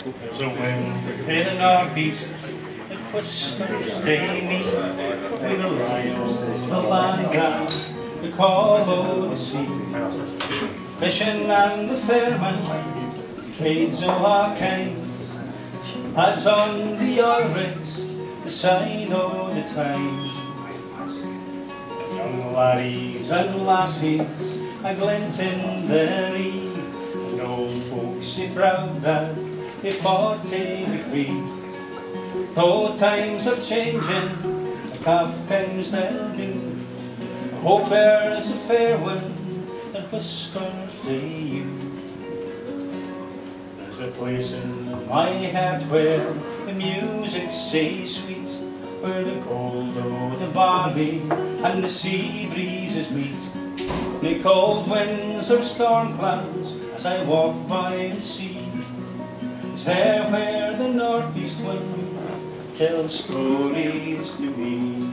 There's a wind in the northeast that whispers they meet with the lion, the land down, the call of the sea. Fishing and the fairman, trades of our kinds, as on the oil rigs, the sign of the times. Young laddies and lassies, a glint in their ee, and old folks sit proud that they fought to be free. Though times are changing, like half times they'll do, I hope there's a fair wind that whispers to you. There's a place in my heart where the music's so sweet, where the cold of the barley and the sea breezes meet. The cold winds or storm clouds as I walk by the sea. It's there where the northeast wind tells stories to me.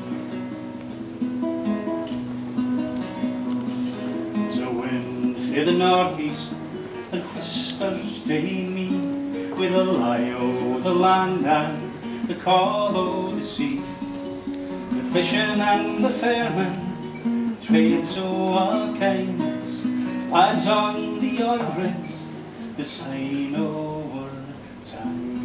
There's a wind in the northeast that whispers to me with the lie of the land and the call of the sea. The fishing and the fairmen, trades of all kinds, adds on the oil rigs, the sign of our time.